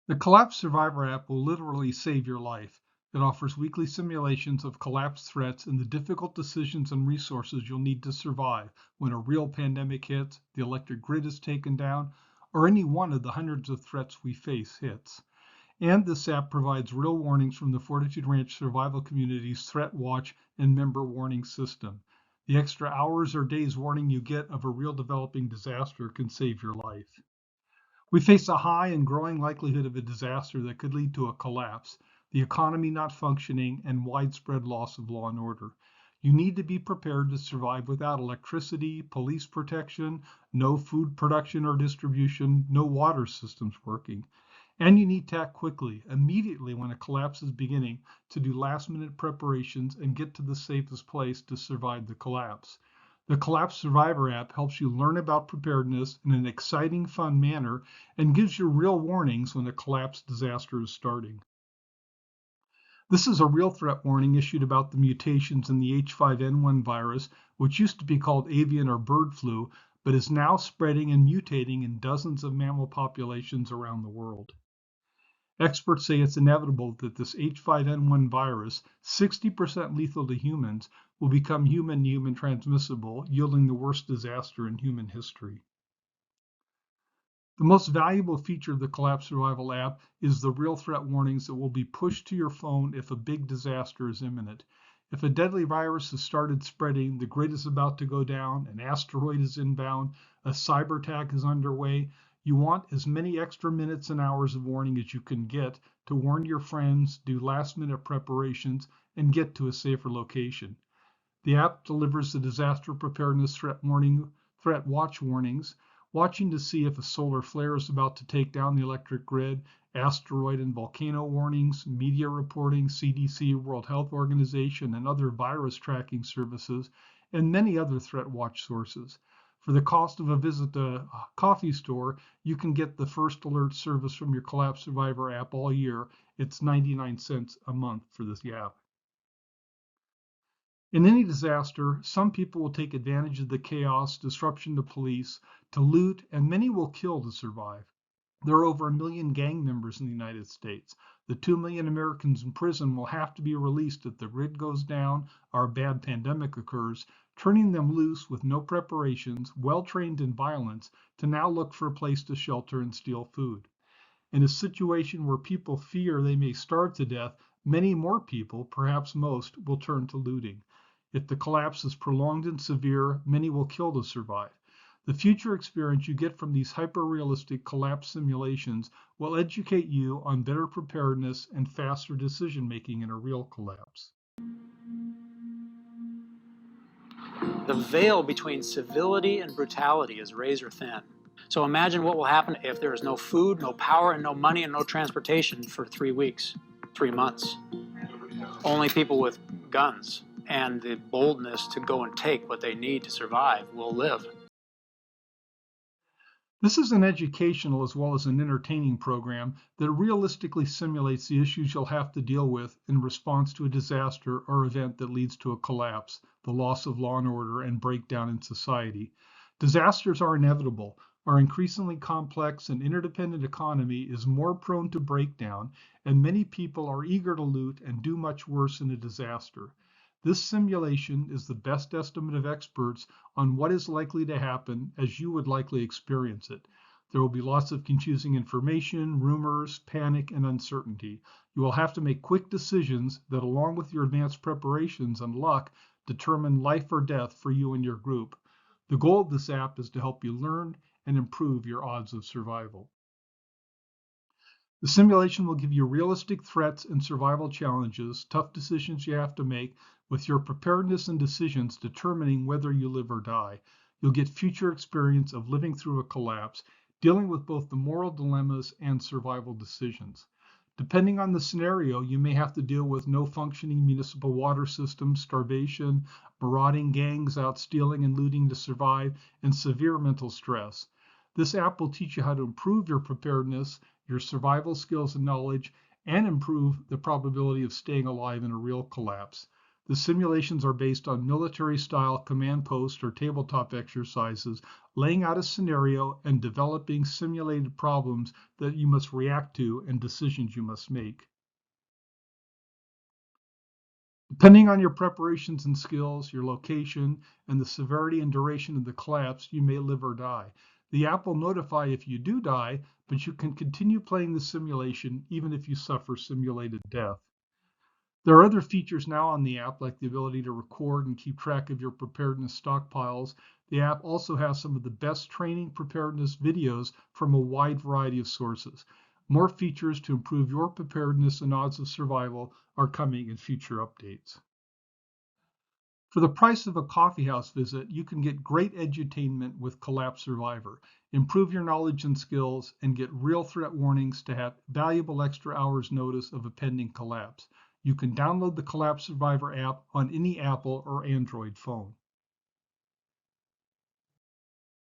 The Collapse Survivor app will literally save your life. It offers weekly simulations of collapse threats and the difficult decisions and resources you'll need to survive when a real pandemic hits, the electric grid is taken down, or any one of the hundreds of threats we face hits. And this app provides real warnings from the Fortitude Ranch survival community's Threat Watch and member warning system. The extra hours or days warning you get of a real developing disaster can save your life. We face a high and growing likelihood of a disaster that could lead to a collapse, the economy not functioning, and widespread loss of law and order. You need to be prepared to survive without electricity, police protection, no food production or distribution, no water systems working. And you need to act quickly, immediately when a collapse is beginning, to do last minute preparations and get to the safest place to survive the collapse. The Collapse Survivor app helps you learn about preparedness in an exciting, fun manner and gives you real warnings when a collapse disaster is starting. This is a real threat warning issued about the mutations in the H5N1 virus, which used to be called avian or bird flu, but is now spreading and mutating in dozens of mammal populations around the world. Experts say it's inevitable that this H5N1 virus, 60% lethal to humans, will become human-to-human transmissible, yielding the worst disaster in human history. The most valuable feature of the Collapse Survival app is the real threat warnings that will be pushed to your phone if a big disaster is imminent. If a deadly virus has started spreading, the grid is about to go down, an asteroid is inbound, a cyber attack is underway, you want as many extra minutes and hours of warning as you can get to warn your friends, do last minute preparations, and get to a safer location. The app delivers the disaster preparedness threat watch warnings, watching to see if a solar flare is about to take down the electric grid, asteroid and volcano warnings, media reporting, CDC, World Health Organization, and other virus tracking services, and many other threat watch sources. For the cost of a visit to a coffee store, you can get the first alert service from your Collapse Survivor app all year. It's 99 cents a month for this app. In any disaster, some people will take advantage of the chaos, disruption to police, to loot, and many will kill to survive. There are over 1 million gang members in the United States. The 2 million Americans in prison will have to be released if the grid goes down or a bad pandemic occurs, turning them loose with no preparations, well trained in violence, to now look for a place to shelter and steal food. In a situation where people fear they may starve to death, many more people, perhaps most, will turn to looting. If the collapse is prolonged and severe, many will kill to survive. The future experience you get from these hyper-realistic collapse simulations will educate you on better preparedness and faster decision-making in a real collapse. The veil between civility and brutality is razor thin. So imagine what will happen if there is no food, no power, and no money, and no transportation for 3 weeks, 3 months. Only people with guns and the boldness to go and take what they need to survive will live. This is an educational as well as an entertaining program that realistically simulates the issues you'll have to deal with in response to a disaster or event that leads to a collapse, the loss of law and order, and breakdown in society. Disasters are inevitable. Our increasingly complex and interdependent economy is more prone to breakdown, and many people are eager to loot and do much worse in a disaster. This simulation is the best estimate of experts on what is likely to happen as you would likely experience it. There will be lots of confusing information, rumors, panic, and uncertainty. You will have to make quick decisions that, along with your advanced preparations and luck, determine life or death for you and your group. The goal of this app is to help you learn and improve your odds of survival. The simulation will give you realistic threats and survival challenges, tough decisions you have to make, with your preparedness and decisions determining whether you live or die. You'll get future experience of living through a collapse, dealing with both the moral dilemmas and survival decisions. Depending on the scenario, you may have to deal with no functioning municipal water systems, starvation, marauding gangs out stealing and looting to survive, and severe mental stress. This app will teach you how to improve your preparedness, your survival skills and knowledge, and improve the probability of staying alive in a real collapse. The simulations are based on military-style command post or tabletop exercises, laying out a scenario and developing simulated problems that you must react to and decisions you must make. Depending on your preparations and skills, your location, and the severity and duration of the collapse, you may live or die. The app will notify if you do die, but you can continue playing the simulation even if you suffer simulated death. There are other features now on the app, like the ability to record and keep track of your preparedness stockpiles. The app also has some of the best training preparedness videos from a wide variety of sources. More features to improve your preparedness and odds of survival are coming in future updates. For the price of a coffeehouse visit, you can get great edutainment with Collapse Survivor, improve your knowledge and skills, and get real threat warnings to have valuable extra hours notice of a pending collapse. You can download the Collapse Survivor app on any Apple or Android phone.